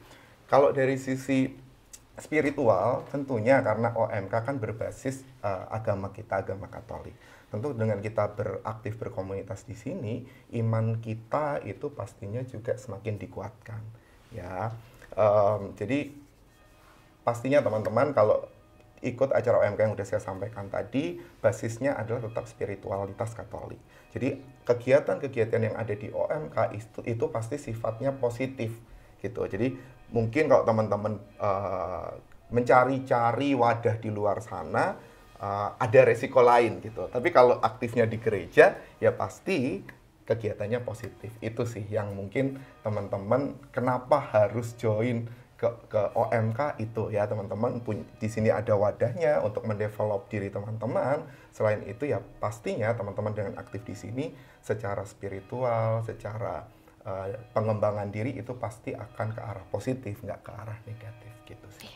Kalau dari sisi spiritual, tentunya karena OMK kan berbasis agama kita, agama Katolik. Tentu dengan kita beraktif berkomunitas di sini, iman kita itu pastinya juga semakin dikuatkan ya. Jadi pastinya teman-teman kalau ikut acara OMK yang udah saya sampaikan tadi, basisnya adalah tetap spiritualitas Katolik. Jadi kegiatan-kegiatan yang ada di OMK itu pasti sifatnya positif gitu. Jadi mungkin kalau teman-teman mencari-cari wadah di luar sana, ada resiko lain gitu. Tapi kalau aktifnya di gereja, ya pasti kegiatannya positif. Itu sih yang mungkin teman-teman kenapa harus join ke OMK itu ya teman-teman. Di sini ada wadahnya untuk mendevelop diri teman-teman. Selain itu ya pastinya teman-teman dengan aktif di sini secara spiritual, secara pengembangan diri itu pasti akan ke arah positif, nggak ke arah negatif gitu sih.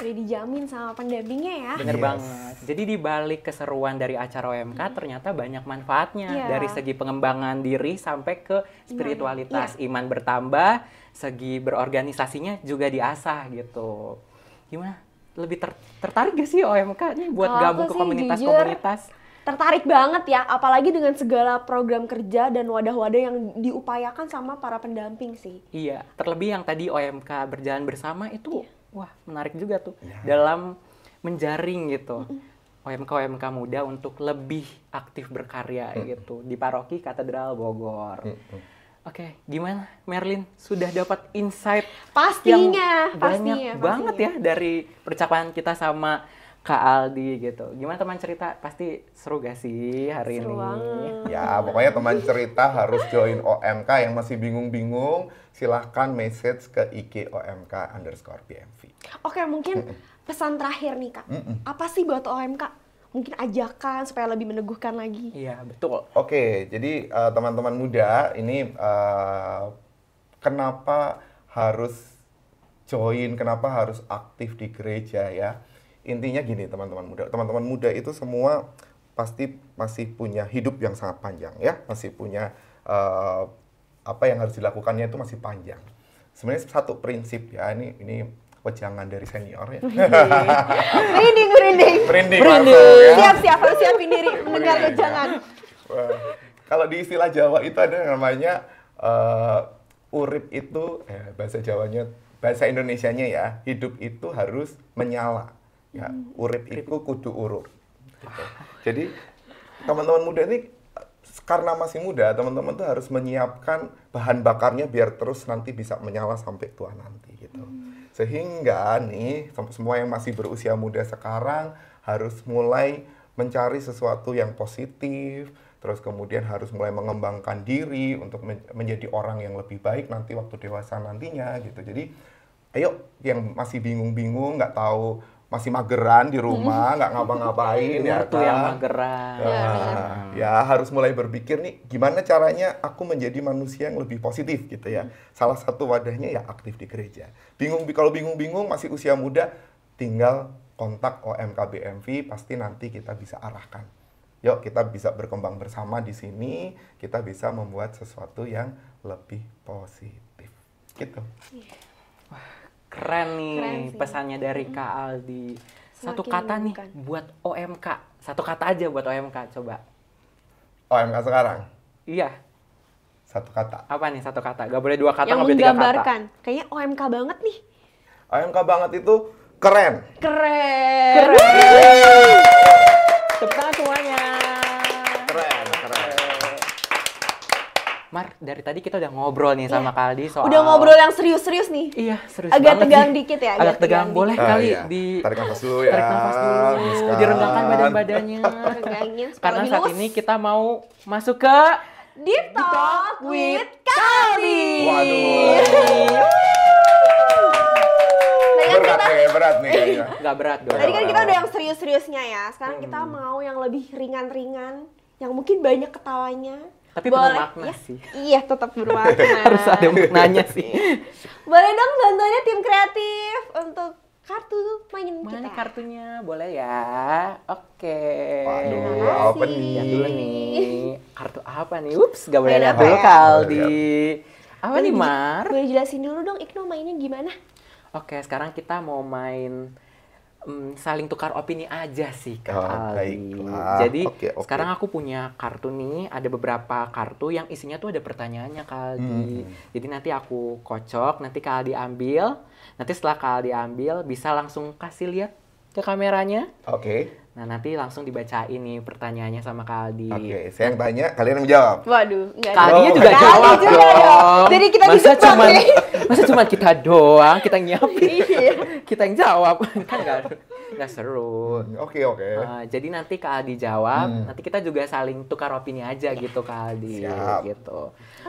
Udah dijamin sama pendampingnya ya. Bener banget. Jadi di balik keseruan dari acara OMK ternyata banyak manfaatnya dari segi pengembangan diri sampai ke spiritualitas, iman bertambah, segi berorganisasinya juga diasah gitu. Gimana? Lebih tertarik gak sih OMK nih buat gabung ke komunitas-komunitas? Tertarik banget ya, apalagi dengan segala program kerja dan wadah-wadah yang diupayakan sama para pendamping sih. Iya, terlebih yang tadi OMK berjalan bersama itu, wah menarik juga tuh dalam menjaring gitu. OMK muda untuk lebih aktif berkarya gitu di Paroki Katedral Bogor. Oke, gimana Merlin? Sudah dapat insight pastinya banget ya dari percakapan kita sama Kak Aldi gitu. Gimana teman cerita? Pasti seru gak sih hari ini? Banget. Ya, pokoknya teman cerita harus join OMK. Yang masih bingung-bingung, silahkan message ke IG OMK_BMV. Oke, mungkin pesan terakhir nih Kak. Apa sih buat OMK? Mungkin ajakan supaya lebih meneguhkan lagi. Iya, betul. Oke, jadi teman-teman muda ini kenapa harus join, kenapa harus aktif di gereja ya? Intinya gini teman-teman muda itu semua pasti masih punya hidup yang sangat panjang ya, masih punya apa yang harus dilakukannya itu masih panjang. Sebenarnya satu prinsip ya, ini wejangan dari senior ya. Merinding langsung ya. Siap, harus siapin diri mendengar wejangan. Kalau di istilah Jawa itu ada yang namanya urip itu, bahasa Indonesianya ya, hidup itu harus menyala. Ya, urip itu kudu urur. Gitu. Jadi teman-teman muda ini karena masih muda, teman-teman tuh harus menyiapkan bahan bakarnya biar terus nanti bisa menyala sampai tua nanti gitu. Sehingga nih semua yang masih berusia muda sekarang harus mulai mencari sesuatu yang positif, terus kemudian harus mulai mengembangkan diri untuk menjadi orang yang lebih baik nanti waktu dewasa nantinya gitu. Jadi ayo yang masih bingung-bingung, nggak tahu, masih mageran di rumah, nggak ngapa-ngapain ya kan? Yang mageran. Ya harus mulai berpikir nih, gimana caranya aku menjadi manusia yang lebih positif gitu ya. Salah satu wadahnya ya aktif di gereja. Kalau bingung-bingung masih usia muda, tinggal kontak OMK BMV, pasti nanti kita bisa arahkan. Yuk kita bisa berkembang bersama di sini, kita bisa membuat sesuatu yang lebih positif. Gitu. Keren nih pesannya dari Kak Aldi. Satu kata nih buat OMK. Satu kata aja buat OMK, coba. OMK sekarang? Iya. Satu kata. Apa nih satu kata? Gak boleh dua kata, yang gak boleh tiga kata. menggambarkan. Kayaknya OMK banget nih. OMK banget itu keren. Keren. Tepuk tangan semuanya. Keren. Mar, dari tadi kita udah ngobrol nih sama Kak Aldi soal... Udah ngobrol yang serius-serius nih. Iya, serius agak banget tegang nih. dikit ya. Agak tegang. Boleh kali tarik nafas dulu ya. Tarik nafas dulu. Direnggangkan badan-badannya. Regangin. Karena saat ini kita mau masuk ke... Deep Talk with Kaldi. Waduh. Berat nih kayaknya. Gak berat dong. Tadi kan kita udah yang serius serius-seriusnya ya. Sekarang kita mau yang lebih ringan-ringan, yang mungkin banyak ketawanya. Tapi Boleh, bermakna ya? sih. Iya, tetap bermakna. Harus ada maknanya sih. Boleh dong bantuannya tim kreatif untuk kartu mainin Mana kita. kartunya? Boleh ya? Oke. Waduh, Terima apa kasih. nih? Lihat dulu nih. Kartu apa nih? Ups, gak boleh Main lihat apa dulu ya? Kak Aldi. Apa nih, Boleh Mar? Boleh jelasin dulu dong, Ikno mainnya gimana? Oke, sekarang kita mau main saling tukar opini aja sih, Kak Oh, Aldi. baiklah. Jadi, Oke. sekarang aku punya kartu nih, ada beberapa kartu yang isinya tuh ada pertanyaannya, Kak Aldi. Jadi nanti aku kocok, nanti Kak Aldi ambil. Nanti setelah Kak Aldi ambil, bisa langsung kasih lihat ke kameranya. Oke. Nah, nanti langsung dibacain nih pertanyaannya sama Kak Aldi. Oke, saya yang tanya, kalian yang menjawab. Waduh, enggak Kak Aldinya Oh, juga Kak Aldi jawab juga dong. dong. Jadi kita dijebak nih. Masa cuman kita doang, kita nyiapin. Iya. Kita yang jawab. Kan nggak seru. Oke. Jadi nanti Kak Aldi jawab, nanti kita juga saling tukar opini aja gitu Kak Aldi. Siap. Gitu.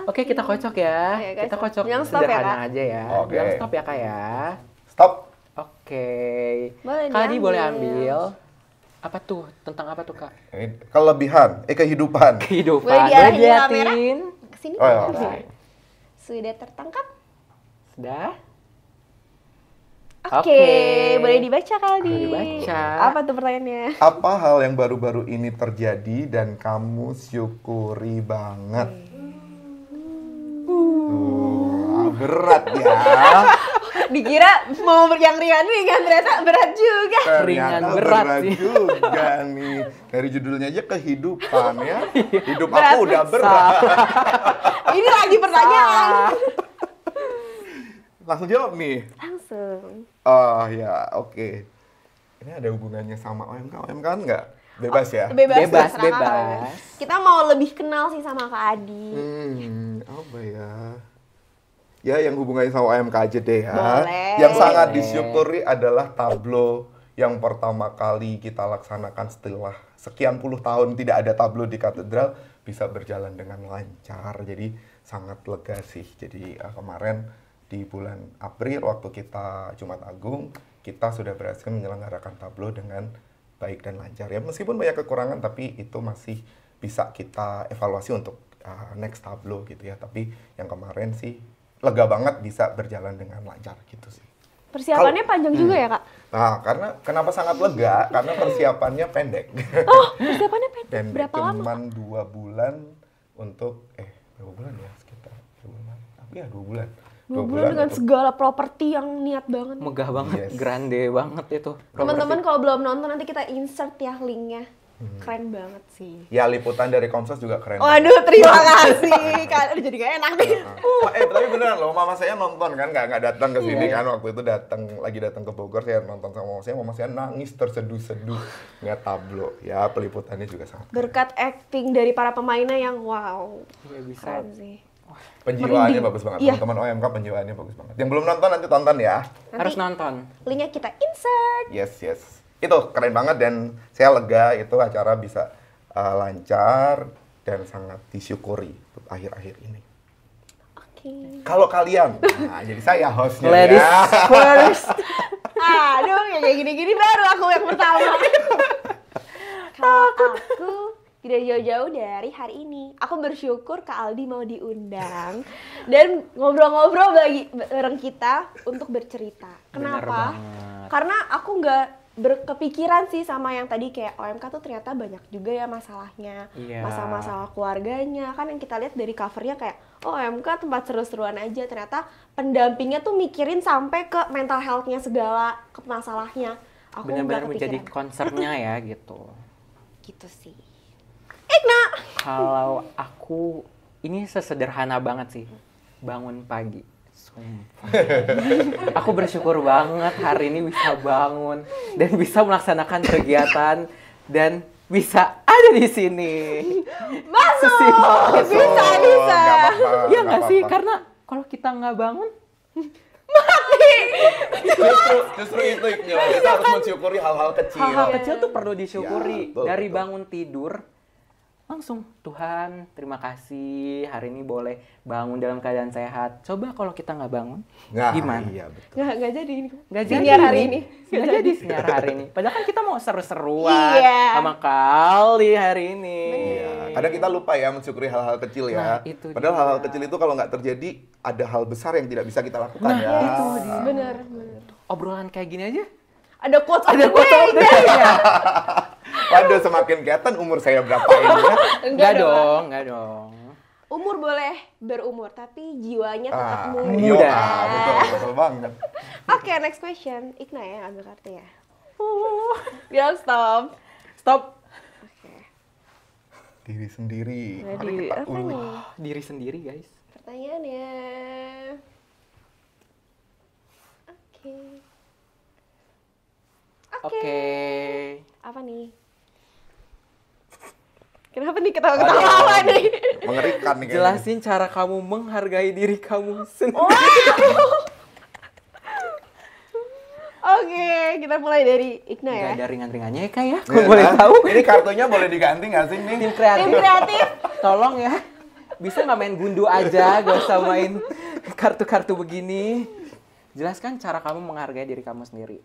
Oke, kita kocok ya. Oke, guys. Kita kocok Bilang stop ya, sederhana Kak. aja ya. Oke. Bilang stop ya Kak ya. Stop. Oke. Boleh Kak Aldi boleh diambil. ambil. Apa tuh? Tentang apa tuh Kak? Ini kelebihan, kehidupan. Kehidupan. Boleh diarahin ke kamera? diliatin. Kesini. Oh, ya. Oke. Sudah tertangkap? Sudah? Oke, boleh dibaca kali. Boleh dibaca. Apa tuh pertanyaannya? Apa hal yang baru-baru ini terjadi dan kamu syukuri banget? Berat ya. Dikira mau yang ringan-ringan, ternyata berat juga. Ringan, Ternyata berat sih. juga nih. Dari judulnya aja kehidupan ya. Hidup Berat. aku udah berat. Ini lagi pertanyaan. Langsung jawab nih. Langsung. Oh ya, oke. Ini ada hubungannya sama OMK? OMK kan nggak? Bebas ya? Bebas, terserah bebas. Kak. Kita mau lebih kenal sih sama Kak Adi. Apa ya? Ya, yang hubungannya sama OMK aja deh ya. Boleh. Yang sangat Boleh. disyukuri adalah tablo yang pertama kali kita laksanakan setelah sekian puluh tahun tidak ada tablo di katedral bisa berjalan dengan lancar. Jadi sangat lega sih. Jadi kemarin di bulan April waktu kita Jumat Agung, kita sudah berhasil menyelenggarakan tablo dengan baik dan lancar. Ya meskipun banyak kekurangan tapi itu masih bisa kita evaluasi untuk next tablo gitu ya. Tapi yang kemarin sih lega banget bisa berjalan dengan lancar gitu sih. Persiapannya panjang juga ya, Kak? Nah, karena kenapa sangat lega? Karena persiapannya pendek. Oh, persiapannya pendek. Dan Berapa lama? cuman 2 bulan untuk berapa bulan ya sekitar 2 bulan. Ya 2 bulan. 2 bulan dengan untuk- segala properti yang niat banget. Megah banget, Yes. grande banget itu. Teman-teman kalau belum nonton nanti kita insert ya linknya. Keren banget sih. Ya liputan dari Komsos juga keren. Waduh, terima kasih. Kak, jadi gak enak nih. Tapi beneran loh, mama saya nonton kan, nggak datang ke sini kan waktu itu lagi datang ke Bogor, saya nonton sama mama saya nangis terseduh-seduh ngeliat tablo. Ya peliputannya juga sangat. Berkat acting dari para pemainnya yang wow. Iya, bisa. Keren sih. Penjiwaannya merinding. bagus banget, Iya. teman-teman OMK penjiwaannya bagus banget. Yang belum nonton nanti tonton ya. Harus nonton. Linknya kita insert. Yes. Itu keren banget dan saya lega itu acara bisa lancar dan sangat disyukuri untuk akhir-akhir ini. Oke. Kalau kalian, nah jadi saya hostnya Ladies ya. first. Aduh, ya kayak gini-gini baru aku yang pertama. Kalau aku tidak jauh-jauh dari hari ini. Aku bersyukur Kak Aldi mau diundang dan ngobrol-ngobrol bareng kita untuk bercerita. Bener Kenapa? banget. Karena aku nggak berkepikiran sih sama yang tadi kayak OMK tuh ternyata banyak juga ya masalahnya. Iya. Masalah keluarganya. Kan yang kita lihat dari covernya kayak oh OMK tempat seru-seruan aja. Ternyata pendampingnya tuh mikirin sampai ke mental health-nya segala ke masalahnya. Aku Benar-benar nggak menjadi kepikiran. concernnya ya gitu. Gitu sih. Ikna! Kalau aku ini sesederhana banget sih, bangun pagi. Sumpah. Aku bersyukur banget hari ini bisa bangun dan bisa melaksanakan kegiatan dan bisa ada di sini. Masuk! Sesimpel itu. Bisa. Nggak apa-apa, Iya nggak nggak sih? apa-apa. Karena kalau kita nggak bangun, Justru itu Iqnyo. Kita harus mensyukuri hal-hal kecil. hal-hal kecil tuh perlu disyukuri. Ya, betul, Dari betul. bangun tidur, langsung, Tuhan terima kasih hari ini boleh bangun dalam keadaan sehat. Coba kalau kita nggak bangun, Nah, gimana? Iya, betul. Nggak jadi ini. Nggak jadi Siniar hari ini. Nggak jadi siniar hari ini. Padahal kan kita mau seru-seruan Iya. sama kali hari ini. Iya, kadang kita lupa ya mensyukuri hal-hal kecil ya. Nah, itu Padahal dia. hal-hal kecil itu kalau nggak terjadi, ada hal besar yang tidak bisa kita lakukan Nah, ya. itu dia. Bener. Obrolan kayak gini aja. Ada quotes Ada foto ya. Waduh, semakin kelihatan umur saya berapa ini ya. Enggak dong, enggak dong. Umur boleh berumur, tapi jiwanya tetap muda. Muda. Betul banget. Oke, next question. Ikna ya ambil kartu ya. Bilang stop. Stop. Oke. Diri sendiri. Mari Jadi kita apa ulik. nih? Diri sendiri, guys. Pertanyaannya. Oke. Oke. Apa nih? Kenapa nih ketawa-ketawa apa nih? Mengerikan nih kayaknya. Jelasin cara kamu menghargai diri kamu sendiri. Oke, kita mulai dari Ikna ya. Nggak ada ringan-ringannya ya, Kak ya? Iya, Kalau boleh kan? tahu. Ini kartunya boleh diganti nggak sih nih? Tim kreatif. Tim kreatif. Tolong ya. Bisa nggak main gundu aja, gak usah main kartu-kartu begini. Jelaskan cara kamu menghargai diri kamu sendiri.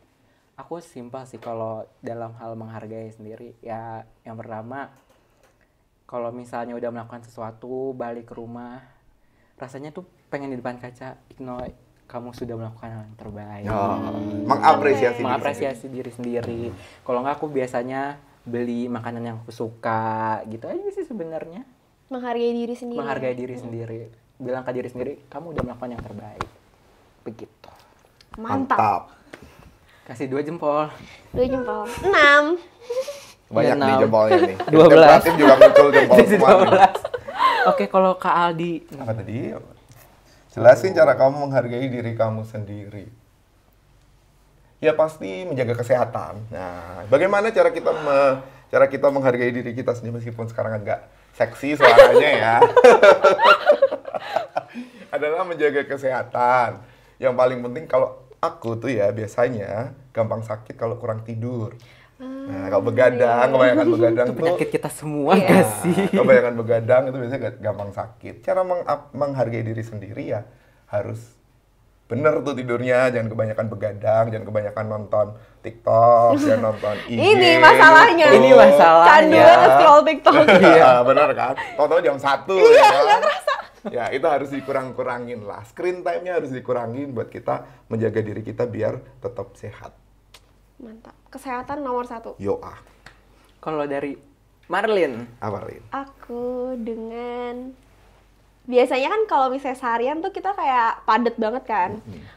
Aku simpel sih kalau dalam hal menghargai sendiri. Ya, yang pertama, kalau misalnya udah melakukan sesuatu, balik ke rumah, rasanya tuh pengen di depan kaca, Ikno, kamu sudah melakukan hal yang terbaik. Oh, mengapresiasi. diri Mengapresiasi diri sendiri. Kalau nggak, aku biasanya beli makanan yang aku suka, gitu aja sih sebenarnya. Menghargai diri sendiri. Menghargai diri sendiri. Bilang ke diri sendiri, kamu udah melakukan yang terbaik. Begitu. sendiri. Mantap. Kasih 2 jempol. 2 jempol. 6. Banyak Ya, nih 6. jempolnya nih. 12. Tim kreatif juga muncul jempol semua nih. 12. Oke, kalau Kak Aldi. Apa tadi? Jelasin cara kamu menghargai diri kamu sendiri. Ya pasti menjaga kesehatan. Nah, bagaimana cara kita menghargai diri kita sendiri meskipun sekarang nggak seksi suaranya ya. Adalah menjaga kesehatan. Yang paling penting kalau aku tuh ya biasanya gampang sakit kalau kurang tidur. Nah, kalau begadang, kebanyakan begadang Itu penyakit kita semua Iya. gak sih? kebanyakan begadang itu biasanya gampang sakit. Cara menghargai diri sendiri ya harus bener tuh tidurnya, jangan kebanyakan begadang, jangan kebanyakan nonton TikTok, jangan nonton IG. Ini masalahnya. gitu. Ini masalahnya. Candu banget scroll TikTok. Iya, bener kan? Tahu-tahu jam 1 ya. Nggak kerasa. Ya, itu harus dikurang-kurangin lah. Screen time-nya harus dikurangin buat kita menjaga diri kita biar tetap sehat. Mantap. Kesehatan nomor 1. Yo ah, Kalau dari Marlin. apa Rin? Aku dengan biasanya kan kalau misalnya seharian tuh kita kayak padet banget kan.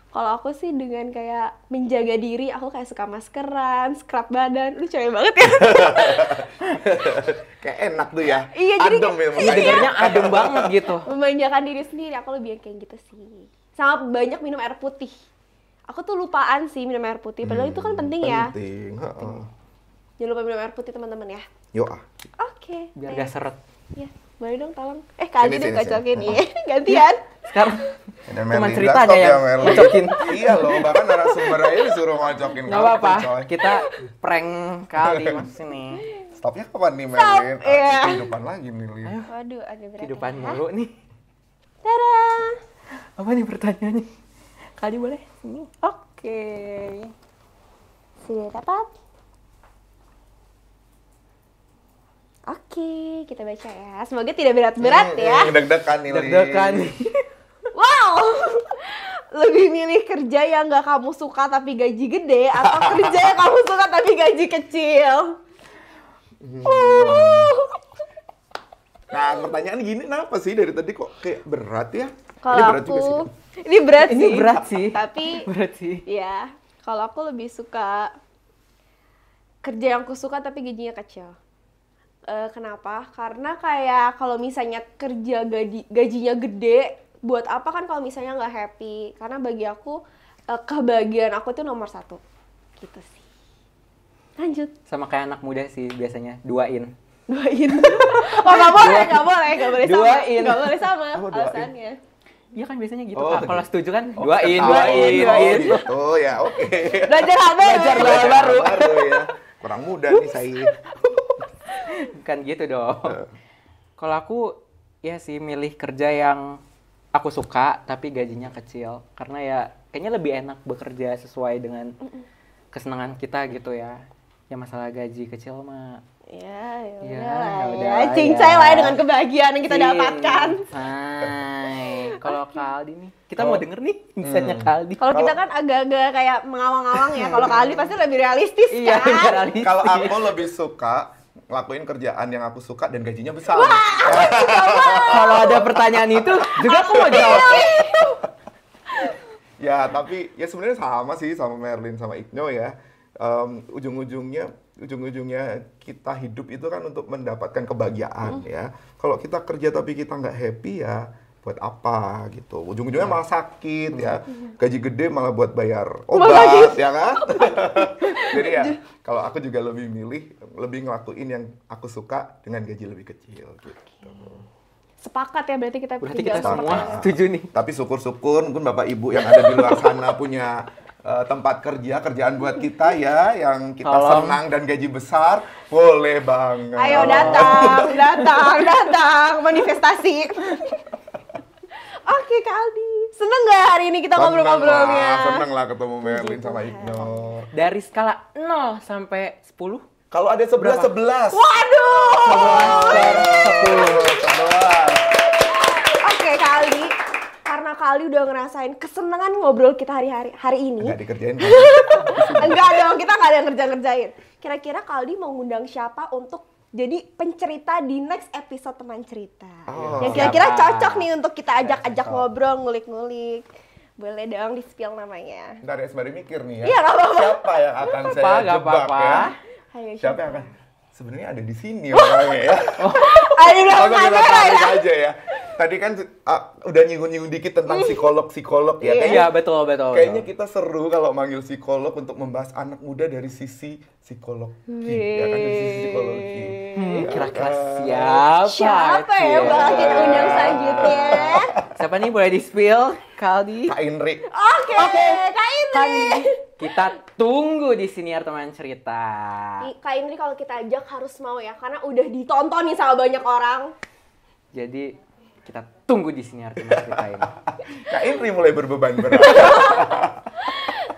Kalau aku sih dengan kayak menjaga diri, aku kayak suka maskeran, scrub badan. Lu cewek banget ya. Kayak enak tuh ya. Iya, jadi Adem ya Iya, mukanya. dengernya adem banget gitu. Memanjakan diri sendiri, aku lebih yang kayak gitu sih. Sama banyak minum air putih. Aku tuh lupaan sih minum air putih, padahal itu kan penting ya. Penting, heeh. Jangan lupa minum air putih teman-teman ya. Yo ah. Oke. Biar gak seret. Ya, boleh dong tolong. Kak Adi Sini, deh sini, kocokin sini. iya. Gantian. Sekarang Ada Cuman Merlin. ceritanya Stop ya, yang Merlin. ngocokin. Iya loh, bahkan narasumber aja disuruh ngocokin nggak kartu, apa-apa, coy. kita prank kali mas ini. Stopnya kapan nih, Merlin? iya. Kehidupan lagi nih, Lin. Waduh, agak berat. Kehidupan ya. dulu nih. Tada. Apa nih pertanyaannya? Kali boleh? Sini. Oke. Sudah dapat. Oke, kita baca ya. Semoga tidak berat-berat ya. Deg-degan nih, Lin. Deg-degan nih. Wow. Lebih milih kerja yang nggak kamu suka tapi gaji gede atau kerja yang kamu suka tapi gaji kecil? Nah, pertanyaan gini kenapa sih dari tadi kok kayak berat ya? Ini Kalau berat juga sih. aku, ini berat Ini sih. berat sih. Tapi Berat sih. ya, kalau aku lebih suka kerja yang aku suka tapi gajinya kecil. Kenapa? Karena kayak kalau misalnya kerja gajinya gede, buat apa kan kalau misalnya nggak happy? Karena bagi aku kebahagiaan aku itu nomor 1. Gitu sih. Lanjut. Sama kayak anak muda sih biasanya, duain. Duain. Oh nggak boleh, nggak boleh sama. Duain. Nggak boleh sama Oh, duain. alasannya. Iya kan biasanya gitu, Oh, Kak. Kalau gitu. setuju kan, Oh, duain, ketahuan. duain, Oh, duain. gitu ya, oke. Belajar hal baru. Belajar hal baru. Baru ya. Kurang muda nih saya. Kan gitu dong. Kalau aku ya sih milih kerja yang aku suka tapi gajinya kecil. Karena ya kayaknya lebih enak bekerja sesuai dengan kesenangan kita gitu ya. Ya masalah gaji kecil mah. Ya udah, cincai ya. lah ya dengan kebahagiaan yang kita dapatkan. Hai. Kalau Kak Aldi nih, kita mau denger nih insight-nya Kak Aldi. Kalau kita kan agak-agak kayak mengawang-awang ya. Kalau Kak Aldi pasti lebih realistis Iya, kan. biar realistis. Kalau aku lebih suka ngelakuin kerjaan yang aku suka dan gajinya besar. Kalau ada pertanyaan itu juga aku mau jawab. Ya, tapi ya sebenarnya sama sih sama Merlin sama Igno ya. Ujung-ujungnya kita hidup itu kan untuk mendapatkan kebahagiaan ya. Kalau kita kerja tapi kita nggak happy ya buat apa gitu. Ujung-ujungnya malah sakit ya. Gaji gede malah buat bayar obat ya kan. Jadi ya kalau aku juga lebih ngelakuin yang aku suka dengan gaji lebih kecil gitu. Sepakat ya berarti kita Berarti bertiga kita semua sepakat. setuju nih. Tapi syukur-syukur mungkin Bapak Ibu yang ada di luar sana punya tempat kerjaan buat kita ya yang kita Tolong. senang dan gaji besar, boleh banget. Ayo datang manifestasi. Oke Kak Aldi, seneng nggak hari ini kita ngobrol-ngobrolnya? Seneng lah ketemu Merlin sama Igno. Dari skala 0 sampai 10? Kalau ada 11. Waduh. 11 per 10. Oke Kak Aldi, karena Kak Aldi udah ngerasain kesenangan ngobrol kita hari ini. Nggak dikerjain kan? Enggak dong, kita nggak ada yang ngerjain. Kira-kira Kak Aldi mau ngundang siapa untuk jadi pencerita di next episode teman cerita? Oh. Yang kira-kira Siapa? cocok nih untuk kita ajak-ajak Cocok. ngobrol, ngulik-ngulik. Boleh dong di-spill namanya. Ntar ya sembari mikir nih ya. Iya, nggak apa-apa. Siapa yang akan saya Nggak jebak apa-apa. ya? Ayo, Siapa yang akan? Sebenarnya ada di sini orangnya ya. Ayo di belakang Langsung kita kamera tarik ya. aja ya. Tadi kan udah nyinggung-nyinggung dikit tentang psikolog ya. Iya. Iya, betul. Kayaknya kita seru kalau manggil psikolog untuk membahas anak muda dari sisi psikologi. Ya kan dari sisi psikologi. Kira-kira Ya, Siapa itu ya bakal kita undang selanjutnya? Siapa nih boleh di-spill, Kaldi? Kak Indri. Oke, Kak Indri. Kita tunggu di siniar teman cerita. Kak Indri kalau kita ajak harus mau ya, karena udah ditonton nih sama banyak orang. Jadi kita tunggu di siniar teman cerita ini. Kak Indri mulai berbeban berat.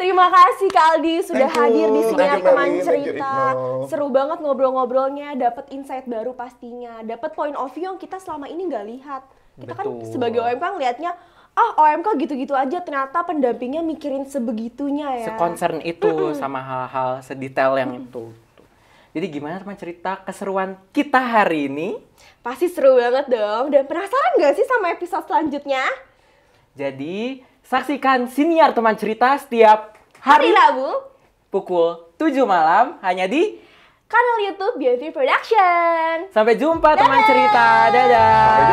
Terima kasih Kak Aldi sudah Thank you. hadir di sini Thank you, teman Melly. Thank you, cerita. Igno. Seru banget ngobrol-ngobrolnya, dapat insight baru pastinya, dapat point of view yang kita selama ini nggak lihat. Kita kan Betul. sebagai OMK ngelihatnya, OMK gitu-gitu aja, ternyata pendampingnya mikirin sebegitunya ya. Seconcern itu sama hal-hal sedetail yang itu. Jadi gimana teman cerita keseruan kita hari ini? Pasti seru banget dong. Dan penasaran nggak sih sama episode selanjutnya? Jadi saksikan siniar teman cerita setiap Hari hari Rabu, pukul 7 malam hanya di kanal YouTube Beauty Production. Sampai jumpa teman cerita. Dadah. Sampai